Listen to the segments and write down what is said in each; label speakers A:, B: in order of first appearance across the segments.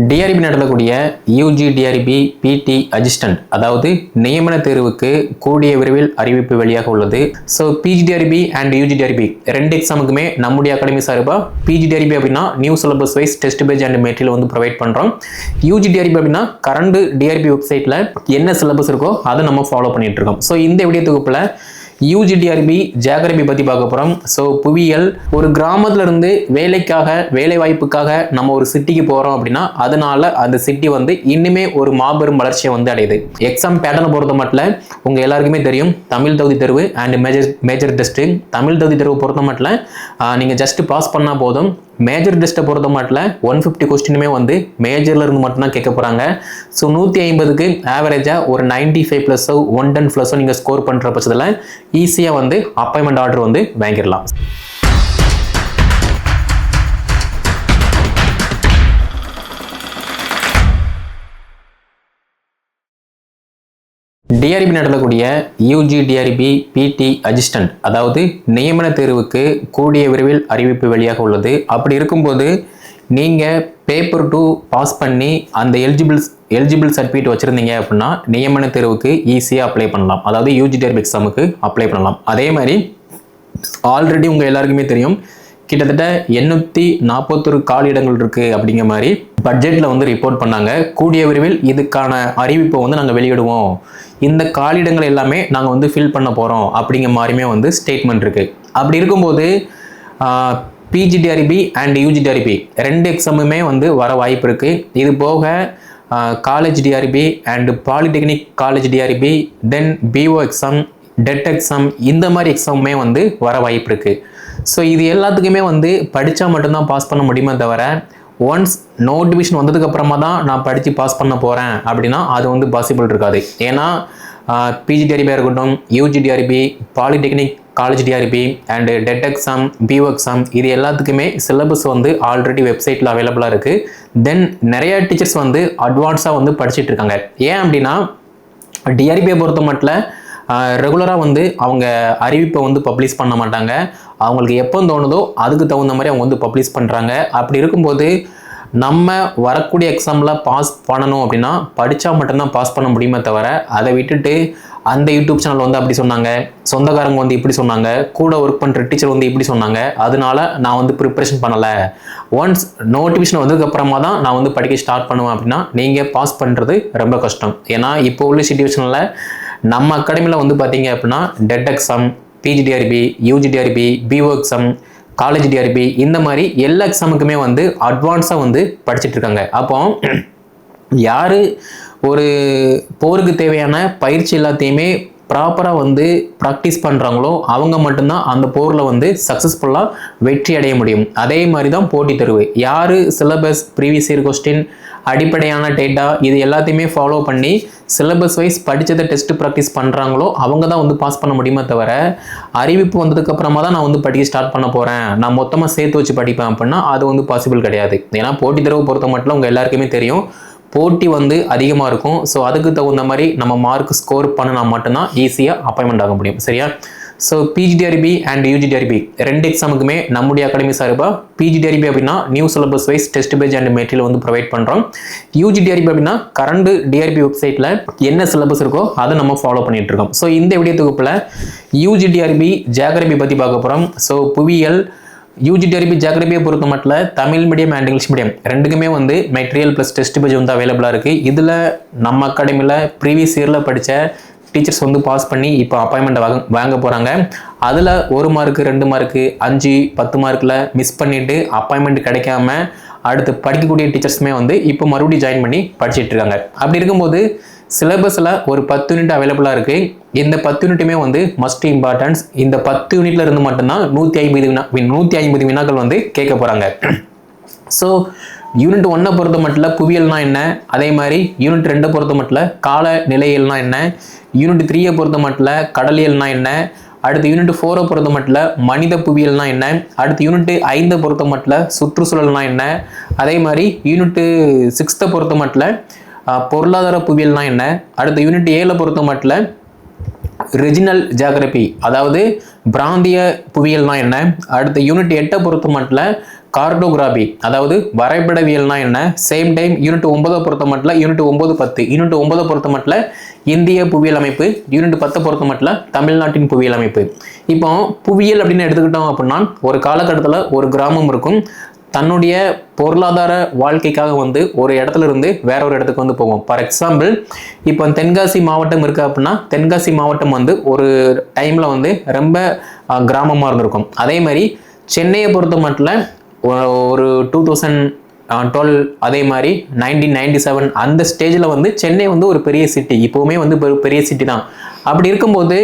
A: TRP நடத்தக்கூடிய UG TRP பிடி assistant அதாவது நியமன தேர்வுக்கு கூடிய விரைவில் அறிவிப்பு வெளியாக உள்ளது. ஸோ பிஜிடிஆர்பி அண்ட் யூஜிடிஆர்பி ரெண்டு எக்ஸாமுக்குமே நம்முடைய அகாடமி சார்பாக பிஜிடிஆர்பி அப்படின்னா new syllabus wise test page and material வந்து ப்ரொவைட் பண்ணுறோம். யூஜிடிஆர்பி அப்படின்னா கரண்ட் டிஆர்பி வெப்சைட்டில் என்ன சிலபஸ் இருக்கோ அதை நம்ம ஃபாலோ பண்ணிட்டு இருக்கோம். ஸோ இந்த வீடியோ தொகுப்பில் யூஜிடிஆர்பி ஜியாகிரபி பற்றி பார்க்க போகிறோம். ஸோ புவியியல் ஒரு கிராமத்துல இருந்து வேலைக்காக வேலை வாய்ப்புக்காக நம்ம ஒரு சிட்டிக்கு போகிறோம் அப்படின்னா அதனால அந்த சிட்டி வந்து இன்னுமே ஒரு மாபெரும் வளர்ச்சியை வந்து அடையுது. எக்ஸாம் பேட்டர்னை பொறுத்த மட்டும் உங்கள் எல்லாருக்குமே தெரியும் தமிழ் தகுதி தேர்வு அண்ட் மேஜர் டெஸ்ட்டு. தமிழ் தகுதி தேர்வு பொறுத்த மட்டும் நீங்கள் ஜஸ்ட் பாஸ் பண்ணால் போதும். மேஜர் டெஸ்ட்டை பொறுத்த மட்டும் 150 கொஸ்டினுமே வந்து மேஜர்ல இருந்து மட்டும்தான் கேட்க போகிறாங்க. ஸோ 150க்கு ஆவரேஜாக ஒரு 95 ப்ளஸோ 110 ப்ளஸோ நீங்கள் ஸ்கோர் பண்ணுற பட்சத்தில் ஈஸியாக வந்து அப்பாயின்மெண்ட் ஆர்டர் வந்து வாங்கிடலாம். டிஆர்பி நடத்தக்கூடிய யூஜி டிஆர்பி பிடி அசிஸ்டன்ட் அதாவது நியமன தேர்வுக்கு கூடிய விரைவில் அறிவிப்பு வெளியாக உள்ளது. அப்படி இருக்கும்போது நீங்கள் பேப்பர் 2 பாஸ் பண்ணி அந்த எலிஜிபிள் சர்டிஃபிகேட் வச்சுருந்தீங்க அப்படின்னா நியமன தேர்வுக்கு ஈஸியாக அப்ளை பண்ணலாம். அதாவது யூஜி டிஆர்பி எக்ஸாமுக்கு அப்ளை பண்ணலாம். அதே மாதிரி ஆல்ரெடி உங்கள் எல்லாருக்குமே தெரியும் கிட்டத்தட்ட 841 காலி இடங்கள் இருக்குது அப்படிங்கிற மாதிரி பட்ஜெட்டில் வந்து ரிப்போர்ட் பண்ணாங்க. கூடிய விரைவில் இதுக்கான அறிவிப்பை வந்து நாங்கள் வெளியிடுவோம், இந்த காலிடங்கள் எல்லாமே நாங்கள் வந்து ஃபில் பண்ண போகிறோம் அப்படிங்கிற மாதிரியுமே வந்து ஸ்டேட்மெண்ட் இருக்குது. அப்படி இருக்கும்போது பிஜிடிஆர்பி அண்ட் யூஜிடிஆர்பி ரெண்டு எக்ஸாமுமே வந்து வர வாய்ப்பு இருக்குது. இது போக college TRB and polytechnic college TRB, then PO exam, TET exam, இந்த மாதிரி எக்ஸாமுமே வந்து வர வாய்ப்பு இருக்குது. ஸோ இது எல்லாத்துக்குமே வந்து படித்தா மட்டும்தான் பாஸ் பண்ண முடியுமே தவிர ஒன்ஸ் நோட்டிஃபிகேஷன் வந்ததுக்கு அப்புறமா தான் நான் படித்து பாஸ் பண்ண போகிறேன் அப்படின்னா அது வந்து பாசிபிள் இருக்காது. ஏன்னா பிஜிடிஆர்பியாக இருக்கட்டும், UGTRB, polytechnic college TRB and TET exam, PO exam, இது எல்லாத்துக்குமே சிலபஸ் வந்து ஆல்ரெடி வெப்சைட்டில் அவைலபிளாக இருக்குது. தென் நிறைய டீச்சர்ஸ் வந்து அட்வான்ஸாக வந்து படிச்சுட்டு இருக்காங்க. ஏன் அப்படின்னா டிஆர்பியை பொறுத்த மட்டும் ரெகுலராக வந்து அவங்க அறிவிப்பை வந்து பப்ளிஷ் பண்ண மாட்டாங்க. அவங்களுக்கு எப்போ தோணுதோ அதுக்கு தகுந்த மாதிரி அவங்க வந்து பப்ளிஷ் பண்ணுறாங்க. அப்படி இருக்கும்போது நம்ம வரக்கூடிய எக்ஸாமில் பாஸ் பண்ணணும் அப்படின்னா படித்தா மட்டும்தான் பாஸ் பண்ண முடியுமே தவிர அதை விட்டுட்டு அந்த யூடியூப் சேனல் வந்து அப்படி சொன்னாங்க, சொந்தக்காரங்க வந்து இப்படி சொன்னாங்க, கூட ஒர்க் பண்ணுற டீச்சர் வந்து இப்படி சொன்னாங்க, அதனால நான் வந்து ப்ரிப்ரேஷன் பண்ணலை, ஒன்ஸ் நோட்டிஃபிகேஷன் வந்ததுக்கப்புறமா தான் நான் வந்து படிக்க ஸ்டார்ட் பண்ணுவேன் அப்படின்னா நீங்கள் பாஸ் பண்ணுறது ரொம்ப கஷ்டம். ஏன்னா இப்போ உள்ள சிச்சுவேஷனில் நம்ம அகாடமியில் வந்து பார்த்தீங்க அப்படின்னா TET exam, PGTRB, UGTRB, PO exam, college TRB, இந்த மாதிரி எல்லா எக்ஸாமுக்குமே வந்து அட்வான்ஸாக வந்து படிச்சுட்டு இருக்காங்க. அப்போ யார் ஒரு போருக்கு தேவையான பயிற்சி எல்லாத்தையுமே ப்ராப்பராக வந்து ப்ராக்டிஸ் பண்ணுறாங்களோ அவங்க மட்டும்தான் அந்த போரில் வந்து சக்ஸஸ்ஃபுல்லாக வெற்றி அடைய முடியும். அதே மாதிரி தான் போட்டித் தேர்வு. யார் சிலபஸ், ப்ரீவியஸ் இயர் கொஸ்டின், அடிப்படையான டேட்டா இது எல்லாத்தையுமே ஃபாலோ பண்ணி சிலபஸ் வைஸ் படித்ததை டெஸ்ட் ப்ராக்டிஸ் பண்ணுறாங்களோ அவங்க தான் வந்து பாஸ் பண்ண முடியுமே தவிர அறிவிப்பு வந்ததுக்கப்புறமா தான் நான் வந்து படிக்க ஸ்டார்ட் பண்ண போகிறேன், நான் மொத்தமாக சேர்த்து வச்சு படிப்பேன் அப்படின்னா அது வந்து பாசிபிள் கிடையாது. ஏன்னா போட்டித் தேர்வு பொறுத்த மட்டும் உங்கள் எல்லாருக்குமே தெரியும் போட்டி வந்து அதிகமாக இருக்கும். ஸோ அதுக்கு தகுந்த மாதிரி நம்ம மார்க் ஸ்கோர் பண்ணினா மட்டும்தான் ஈஸியாக அப்பாயின்மெண்ட் ஆக முடியும். சரியா? ஸோ பிஜிடிஆர்பி அண்ட் யூஜிடிஆர்பி ரெண்டு எக்ஸாமுக்குமே நம்முடைய அகாடமி சார்பாக பிஜிடிஆர்பி அப்படின்னா new syllabus wise test page and material வந்து ப்ரொவைட் பண்ணுறோம். யூஜிடிஆர்பி அப்படின்னா கரண்ட் டிஆர்பி வெப்சைட்டில் என்ன சிலபஸ் இருக்கோ அதை நம்ம ஃபாலோ பண்ணிட்டு இருக்கோம். ஸோ இந்த வீடியோ தொகுப்பில் யூஜிடிஆர்பி ஜியாகிரபி பற்றி பார்க்க போகிறோம். ஸோ புவியியல் யூஜிடிஆர்பி ஜியாகிரபியை பொறுத்த மட்டும் Tamil medium and English medium ரெண்டுக்குமே வந்து மெட்டீரியல் ப்ளஸ் டெஸ்ட் பேஜ் வந்து அவைலபிளாக இருக்குது. இதில் நம்ம அகாடமியில் ப்ரீவியஸ் இயரில் படித்த டீச்சர்ஸ் வந்து பாஸ் பண்ணி இப்போ அப்பாயின்மெண்ட் வாங்க போகிறாங்க. அதில் 1 மார்க்கு 2 மார்க்கு 5 10 மார்க்கில் மிஸ் பண்ணிவிட்டு அப்பாயின்மெண்ட் கிடைக்காம அடுத்து படிக்கக்கூடிய டீச்சர்ஸுமே வந்து இப்போ மறுபடியும் ஜாயின் பண்ணி படிச்சுட்டு இருக்காங்க. அப்படி இருக்கும்போது சிலபஸில் ஒரு 10 யூனிட் அவைலபிளாக இருக்குது. இந்த 10 யூனிட்டுமே வந்து மஸ்ட் இம்பார்ட்டன்ஸ். இந்த 10 யூனிட்ல இருந்து மட்டும்தான் 150 வினாக்கள் வந்து கேட்க போகிறாங்க. ஸோ யூனிட் 1 பொறுத்த மட்டும் புவியியல்னா என்ன, அதே மாதிரி யூனிட் 2 பொறுத்த மட்டும் கால நிலையியல்னா என்ன, யூனிட் 3 பொறுத்த மட்டும் கடலியல்னா என்ன, அடுத்து யூனிட் 4 பொறுத்த மட்டும் மனித புவியியல்னா என்ன, அடுத்து யூனிட் 5 பொறுத்த மட்டும் சுற்றுச்சூழல்னா என்ன, அதே மாதிரி யூனிட் 6 பொறுத்த மட்டும் பொருளாதார புவியியல்னா என்ன, அடுத்த யூனிட் 7 பொறுத்த மட்டும் ரிஜினல் ஜியாகிரபி அதாவது பிராந்திய புவியியல்னா என்ன, அடுத்த யூனிட் 8 பொறுத்த மட்டும் கார்டோகிராபி அதாவது வரைபடவியல்னா என்ன, சேம் டைம் யூனிட் 9 பொறுத்த மட்டும் யூனிட் 9 10 யூனிட் 9 பொறுத்த மட்டும் இந்திய புவியியல் அமைப்பு, யூனிட் 10 பொறுத்த மட்டும் தமிழ்நாட்டின் புவியியல் அமைப்பு. இப்போ புவியியல் அப்படின்னு எடுத்துக்கிட்டோம் அப்படின்னா ஒரு காலகட்டத்தில் ஒரு கிராமம் இருக்கும், தன்னுடைய பொருளாதார வாழ்க்கைக்காக வந்து ஒரு இடத்துல இருந்து வேற ஒரு இடத்துக்கு வந்து போவோம். ஃபார் எக்ஸாம்பிள் இப்போ தென்காசி மாவட்டம் இருக்கு அப்படின்னா தென்காசி மாவட்டம் வந்து ஒரு டைம்ல வந்து ரொம்ப கிராமமாக இருந்திருக்கும். அதே மாதிரி சென்னையை பொறுத்த மட்டும் ஒரு 2012 அதே மாதிரி 1997 அந்த ஸ்டேஜில் வந்து சென்னை வந்து ஒரு பெரிய சிட்டி, இப்போவுமே வந்து பெரிய சிட்டி தான். அப்படி இருக்கும்போது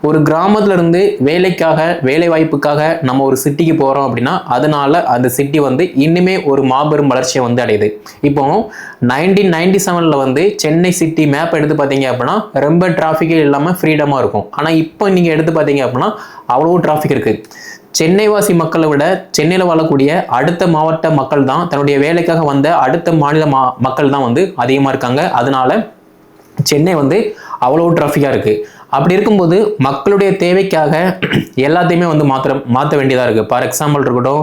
A: ஒரு கிராமத்துல இருந்து வேலைக்காக வேலை வாய்ப்புக்காக நம்ம ஒரு சிட்டிக்கு போகிறோம் அப்படின்னா அதனால அந்த சிட்டி வந்து இன்னுமே ஒரு மாபெரும் வளர்ச்சியை வந்து அடையுது. இப்போ 1997 வந்து சென்னை சிட்டி மேப் எடுத்து பார்த்தீங்க அப்படின்னா ரொம்ப டிராஃபிக்கே இல்லாமல் ஃப்ரீடமாக இருக்கும். ஆனால் இப்போ நீங்கள் எடுத்து பார்த்தீங்க அப்படின்னா அவ்வளோ டிராஃபிக் இருக்குது. சென்னைவாசி மக்களை விட சென்னையில் வாழக்கூடிய அடுத்த மாவட்ட மக்கள் தான், தன்னுடைய வேலைக்காக வந்த அடுத்த மாநில மக்கள் தான் வந்து அதிகமாக இருக்காங்க. அதனால சென்னை வந்து அவ்வளோ டிராஃபிக்காக இருக்குது. அப்படி இருக்கும்போது மக்களுடைய தேவைக்காக எல்லாத்தையுமே வந்து மாற்ற வேண்டியதாக இருக்குது. ஃபார் எக்ஸாம்பிள் இருக்கட்டும்,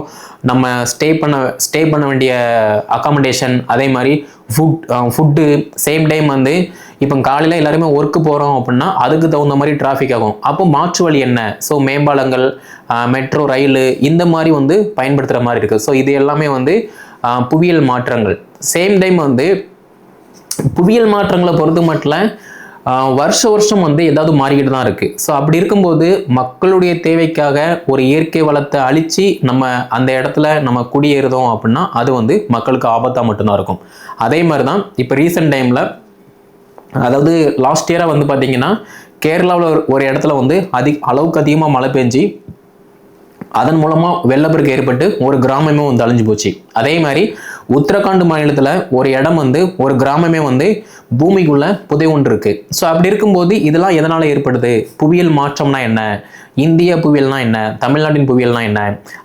A: நம்ம ஸ்டே பண்ண வேண்டிய அகாமடேஷன், அதே மாதிரி ஃபுட்டு, சேம் டைம் வந்து இப்போ காலையில் எல்லாருமே ஒர்க்கு போகிறோம் அப்படின்னா அதுக்கு தகுந்த மாதிரி டிராஃபிக் ஆகும். அப்போ மாற்று வழி என்ன? ஸோ மேம்பாலங்கள், மெட்ரோ, ரயில் இந்த மாதிரி வந்து பயன்படுத்துகிற மாதிரி இருக்குது. ஸோ இது எல்லாமே வந்து புவியியல் மாற்றங்கள். சேம் டைம் வந்து புவியியல் மாற்றங்களை பொறுத்த மட்டும் வருஷம் வந்து ஏதாவது மாறிக்கிட்டு தான் இருக்குது. ஸோ அப்படி இருக்கும்போது மக்களுடைய தேவைக்காக ஒரு இயற்கை வளத்தை அழித்து நம்ம அந்த இடத்துல நம்ம குடியேறுதோம் அப்படின்னா அது வந்து மக்களுக்கு ஆபத்தாக மட்டும்தான் இருக்கும். அதே மாதிரி தான் இப்போ ரீசெண்ட் டைமில், அதாவது லாஸ்ட் இயராக வந்து பார்த்தீங்கன்னா கேரளாவில் ஒரு இடத்துல வந்து அளவுக்கு அதிகமாக மழை பெஞ்சு அதன் மூலமாக வெள்ளப்பெருக்கு ஏற்பட்டு ஒரு கிராமமே வந்து அழிஞ்சு போச்சு. அதே மாதிரி உத்தரகாண்ட் மாநிலத்தில் ஒரு இடம் வந்து ஒரு கிராமமே வந்து பூமிக்குள்ள புதை ஒன்று இருக்கு. ஸோ அப்படி இருக்கும்போது இதெல்லாம் எதனால் ஏற்படுது? புவியியல் மாற்றம்னா என்ன, இந்திய புவியியல்னா என்ன, தமிழ்நாட்டின் புவியியல்னா என்ன?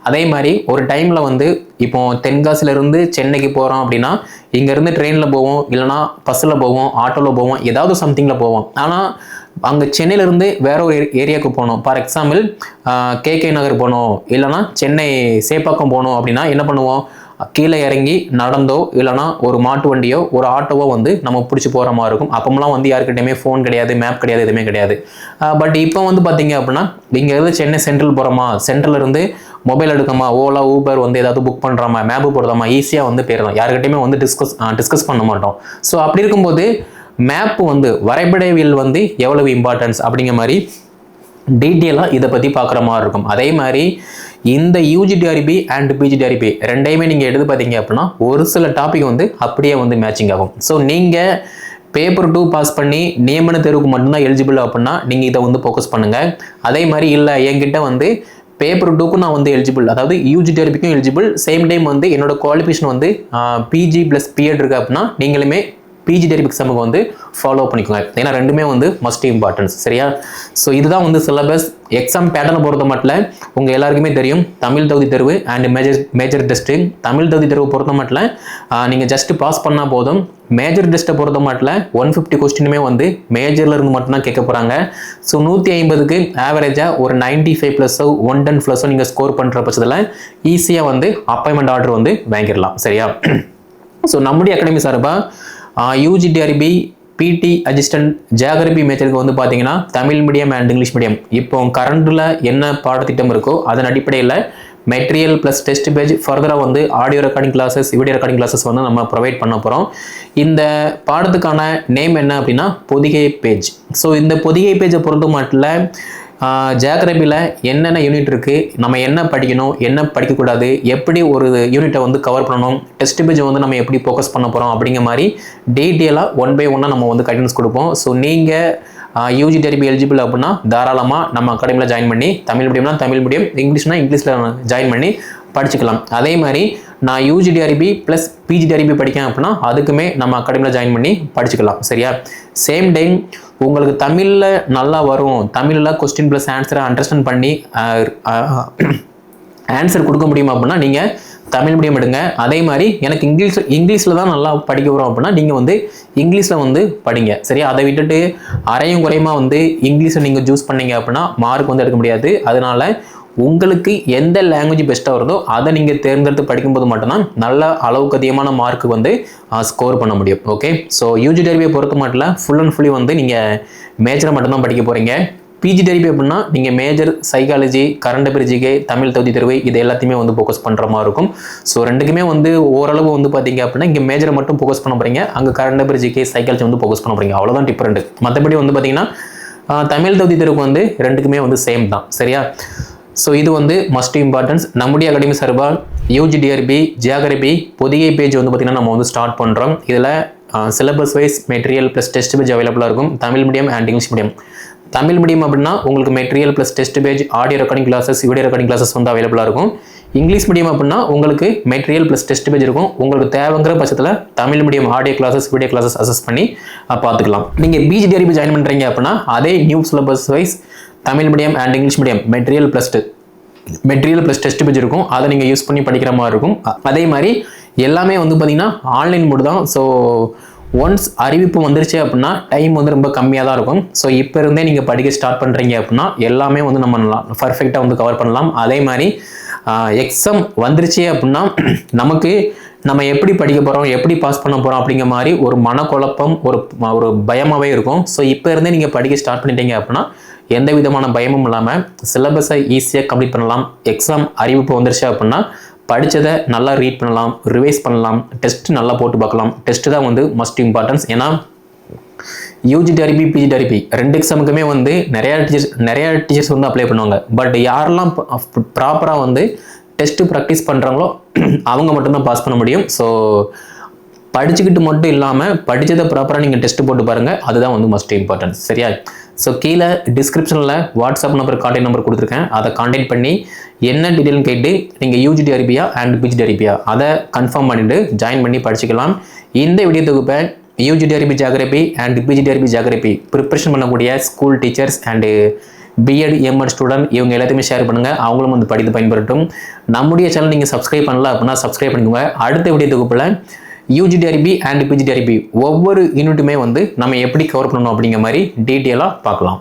A: அதே மாதிரி ஒரு டைமில் வந்து இப்போ தென்காசியிலேருந்து சென்னைக்கு போகிறோம் அப்படின்னா இங்கேருந்து ட்ரெயினில் போவோம், இல்லைனா பஸ்ஸில் போவோம், ஆட்டோவில் போவோம், ஏதாவது சம்திங்கில் போவோம். ஆனால் அங்கே சென்னையிலேருந்து வேற ஒரு ஏரியாவுக்கு போகணும். ஃபார் எக்ஸாம்பிள் கேகே நகர் போகணும், இல்லைனா சென்னை சேப்பாக்கம் போகணும் அப்படின்னா என்ன பண்ணுவோம்? கீழே இறங்கி நடந்தோ இல்லைனா ஒரு மாட்டு வண்டியோ ஒரு ஆட்டோவோ வந்து நம்ம பிடிச்சி போகிற மாதிரி இருக்கும். அப்போலாம் வந்து யாருக்கிட்டையுமே ஃபோன் கிடையாது, மேப் கிடையாது, எதுவுமே கிடையாது. பட் இப்போ வந்து பார்த்தீங்க அப்படின்னா இங்கேருந்து சென்னை சென்ட்ரல் போகிறோமா, சென்ட்ரல் இருந்து மொபைல் எடுக்கமா, ஓலா ஊபர் வந்து ஏதாவது புக் பண்ணுறோமா, மேப்பு போடுறோமா, ஈஸியாக வந்து போயிடலாம். யாருக்கிட்டையுமே வந்து டிஸ்கஸ் பண்ண மாட்டோம். ஸோ அப்படி இருக்கும்போது மேப் வந்து வரைபடவியல் வந்து எவ்வளவு இம்பார்ட்டன்ஸ் அப்படிங்கிற மாதிரி டீட்டெயிலாக இதை பற்றி பார்க்குற மாதிரி இருக்கும். அதே மாதிரி இந்த யூஜிடிஆர்பி அண்ட் பிஜிடிஆர்பி ரெண்டையுமே நீங்கள் எடுத்து பார்த்தீங்க அப்படின்னா ஒரு சில டாபிக் வந்து அப்படியே வந்து மேட்சிங் ஆகும். ஸோ நீங்கள் பேப்பர் 2 பாஸ் பண்ணி நியமன தேர்வுக்கு மட்டும்தான் எலிஜிபிள் அப்படின்னா நீங்கள் இதை வந்து ஃபோக்கஸ் பண்ணுங்கள். அதே மாதிரி இல்லை என்கிட்ட வந்து பேப்பர் 2க்கும் நான் வந்து எலிஜிபிள், அதாவது யூஜிடிஆர்பிக்கும் எலிஜிபிள், சேம் டைம் வந்து என்னோட குவாலிஃபிகேஷன் வந்து பிஜி ப்ளஸ் பிஎட் இருக்கு அப்படின்னா நீங்களுமே பிஜிடிஆர்பி எக்ஸாமுக்கு வந்து ஃபாலோ பண்ணிக்கோங்க. ஏன்னா ரெண்டுமே வந்து மஸ்ட் இம்பார்ட்டன்ஸ். சரியா? ஸோ இதுதான் வந்து சிலபஸ். எக்ஸாம் பேட்டர்னை பொறுத்த மட்டும் உங்கள் எல்லாருக்குமே தெரியும், தமிழ் தகுதி தேர்வு அண்ட் மேஜர் டெஸ்ட்டு. தமிழ் தகுதி தேர்வு பொறுத்த மட்டும் நீங்கள் ஜஸ்ட் பாஸ் பண்ணால் போதும். மேஜர் டெஸ்ட்டை பொறுத்த மட்டும் 150 கொஸ்டினுமே வந்து மேஜரில் இருந்து மட்டும்தான் கேட்க போகிறாங்க. ஸோ 150க்கு ஆவரேஜாக ஒரு 95+, 110+ நீங்கள் ஸ்கோர் பண்ணுற பட்சத்தில் ஈஸியாக வந்து அப்பாயின்மெண்ட் ஆர்டர் வந்து வாங்கிடலாம். சரியா? ஸோ நம்முடைய அகாடமி சார்பாக யூஜிடிஆர்பி பிடி அசிஸ்டன்ட் ஜியாகிரபி மேஜருக்கு வந்து பார்த்தீங்கன்னா Tamil medium and English medium இப்போ கரண்டில் என்ன பாடத்திட்டம் இருக்கோ அதன் அடிப்படையில் மெட்டீரியல் ப்ளஸ் டெஸ்ட் பேஜ் ஃபர்தராக வந்து audio recording classes, video recording classes வந்து நம்ம ப்ரொவைட் பண்ண போகிறோம். இந்த பாடத்துக்கான நேம் என்ன அப்படின்னா பொதிகை பேஜ். ஸோ இந்த பொதிகை பேஜை பொறுத்த மட்டும் ஜியாகிரபியில் என்னென்ன யூனிட் இருக்குது, நம்ம என்ன படிக்கணும், என்ன படிக்கக்கூடாது, எப்படி ஒரு யூனிட்டை வந்து கவர் பண்ணணும், டெஸ்ட் பேஜ் வந்து நம்ம எப்படி ஃபோக்கஸ் பண்ண போகிறோம் அப்படிங்கிற மாதிரி டீட்டெயிலாக 1 by 1 நம்ம வந்து கைடன்ஸ் கொடுப்போம். ஸோ நீங்கள் யூஜிடிஆர்பி எலிஜிபிள் அப்படின்னா தாராளமாக நம்ம அகாடமியில் ஜாயின் பண்ணி, தமிழ் மீடியம்னா தமிழ் மீடியம், இங்கிலீஷ்னா இங்கிலீஷில் ஜாயின் பண்ணி படிச்சுக்கலாம். அதே மாதிரி நான் யூஜிடிஆர்பி ப்ளஸ் பிஜிடிஆர்பி படிக்கேன் அப்படின்னா அதுக்குமே நம்ம அகாடமியில் ஜாயின் பண்ணி படிச்சுக்கலாம். சரியா? சேம் டைம் உங்களுக்கு தமிழில் நல்லா வரும், தமிழில் கொஸ்டின் ப்ளஸ் ஆன்சரை அண்டர்ஸ்டாண்ட் பண்ணி ஆன்சர் கொடுக்க முடியும் அப்படின்னா நீங்கள் தமிழ் மீடியம் எடுங்க. அதே மாதிரி எனக்கு இங்கிலீஷில் தான் நல்லா படிக்க வரும் அப்படின்னா நீங்கள் வந்து இங்கிலீஷில் வந்து படிங்க. சரியா? அதை விட்டுட்டு அரையும் குறையுமா வந்து இங்கிலீஷை நீங்கள் சூஸ் பண்ணீங்க அப்படின்னா மார்க் வந்து எடுக்க முடியாது. அதனால உங்களுக்கு எந்த லாங்குவேஜ் பெஸ்ட்டாக வருதோ அதை நீங்கள் தேர்ந்தெடுத்து படிக்கும்போது மட்டும்தான் நல்ல அளவுக்கு அதிகமான மார்க்கு வந்து ஸ்கோர் பண்ண முடியும். ஓகே, ஸோ யூஜி டிஆர்பியை பொறுத்த மட்டும் ஃபுல் அண்ட் ஃபுல்லி வந்து நீங்கள் மேஜரை மட்டும்தான் படிக்க போகிறீங்க. பிஜி டிஆர்பி அப்படின்னா நீங்கள் major psychology, current affair, GK, Tamil தகுதி தேர்வு இது எல்லாத்தையுமே வந்து ஃபோக்கஸ் பண்ணுற மாதிரி இருக்கும். ஸோ ரெண்டுக்குமே வந்து ஓரளவு வந்து பார்த்தீங்க அப்படின்னா இங்கே மேஜரை மட்டும் ஃபோக்கஸ் பண்ண போகிறீங்க, அங்கே கரண்ட் அஃபேர், ஜிகே, சைக்காலஜி வந்து ஃபோக்கஸ் பண்ண போகிறீங்க. அவ்வளோதான் டிஃப்ரெண்ட். மற்றபடி வந்து பார்த்தீங்கன்னா தமிழ் தகுதி தேர்வுக்கு வந்து ரெண்டுக்குமே வந்து சேம் தான். சரியா? ஸோ இது வந்து மஸ்ட் இம்பார்ட்டன்ஸ். நம்முடைய அகாடமி சார்பால் யூஜி டிஆர்பி ஜியாகிரபி புதிய பேஜ் வந்து பார்த்தீங்கன்னா நம்ம வந்து ஸ்டார்ட் பண்ணுறோம். இதில் syllabus wise material plus test page அவைலபிளாக இருக்கும். Tamil medium and English medium. Tamil medium அப்படின்னா உங்களுக்கு material plus test page, audio recording classes, video recording classes வந்து அவைலபிளாக இருக்கும். இங்கிலீஷ் மீடியம் அப்படின்னா உங்களுக்கு மெட்டீரியல் ப்ளஸ் டெஸ்ட் பேஜ் இருக்கும். உங்களுக்கு தேவைங்கிற பட்சத்தில் Tamil medium audio classes, video classes access பண்ணி பார்த்துக்கலாம். நீங்கள் பிஜி டிஆர்பி ஜாயின் பண்ணுறீங்க அப்படின்னா அதே new syllabus wise Tamil medium and English medium material plus test page இருக்கும். அதை நீங்கள் யூஸ் பண்ணி படிக்கிற மாதிரி இருக்கும். அதே மாதிரி எல்லாமே வந்து பார்த்தீங்கன்னா ஆன்லைன் மோடு தான். ஸோ ஒன்ஸ் அறிவிப்பு வந்துருச்சு அப்படின்னா டைம் வந்து ரொம்ப கம்மியாக தான் இருக்கும். ஸோ இப்போ இருந்தே நீங்கள் படிக்க ஸ்டார்ட் பண்ணுறீங்க அப்படின்னா எல்லாமே வந்து நம்ம பர்ஃபெக்டாக வந்து கவர் பண்ணலாம். அதே மாதிரி எக்ஸாம் வந்துருச்சு அப்படின்னா நமக்கு நம்ம எப்படி படிக்க போகிறோம், எப்படி பாஸ் பண்ண போகிறோம் அப்படிங்கிற மாதிரி ஒரு மனக்குழப்பம், ஒரு பயமாகவே இருக்கும். ஸோ இப்போ இருந்தே நீங்கள் படிக்க ஸ்டார்ட் பண்ணிட்டீங்க அப்படின்னா எந்த விதமான பயமும் இல்லாமல் சிலபஸை ஈஸியாக கம்ப்ளீட் பண்ணலாம். எக்ஸாம் அறிவிப்பு வந்துருச்சு அப்படின்னா படித்ததை நல்லா ரீட் பண்ணலாம், ரிவைஸ் பண்ணலாம், டெஸ்ட் நல்லா போட்டு பார்க்கலாம். டெஸ்ட் தான் வந்து மஸ்ட் இம்பார்ட்டன்ஸ். ஏன்னா யூஜி டிஆர்பி, பிஜி டிஆர்பி ரெண்டு எக்ஸாமுக்குமே வந்து நிறைய டீச்சர்ஸ் வந்து அப்ளை பண்ணுவாங்க. பட் யாரெல்லாம் ப்ராப்பராக வந்து டெஸ்ட் ப்ராக்டிஸ் பண்ணுறாங்களோ அவங்க மட்டும்தான் பாஸ் பண்ண முடியும். ஸோ படிச்சுக்கிட்டு மட்டும் இல்லாமல் படித்ததை ப்ராப்பராக நீங்கள் டெஸ்ட் போட்டு பாருங்கள். அதுதான் வந்து மஸ்ட் இம்பார்ட்டன்ஸ். சரியா? ஸோ கீழே டிஸ்கிரிப்ஷனில் வாட்ஸ்அப் நம்பர், கான்டாக்ட் நம்பர் கொடுத்துருக்கேன். அதை கான்டாக்ட் பண்ணி என்ன டீட்டெயில்னு கேட்டு நீங்கள் யூஜி டிஆர்பியா அண்ட் பிஜி டிஆர்பியா அதை கன்ஃபார்ம் பண்ணிவிட்டு ஜாயின் பண்ணி படிச்சுக்கலாம். இந்த வீடியோ தொகுப்பை UG TRB geography and PG TRB geography preparation பண்ணக்கூடிய school teachers and BEd, MEd student இவங்க எல்லாத்தையுமே ஷேர் பண்ணுங்கள். அவங்களும் வந்து படித்து பயன்படுத்தும். நம்முடைய சேனல் நீங்கள் சப்ஸ்கிரைப் பண்ணல அப்படின்னா சப்ஸ்கிரைப் பண்ணிக்கோங்க. அடுத்த வீடியோ தொகுப்பில் UG TRB and PG TRB ஒவ்வொரு யூனிட்டுமே வந்து நம்ம எப்படி கவர் பண்ணணும் அப்படிங்கிற மாதிரி டீட்டெயிலாக பார்க்கலாம்.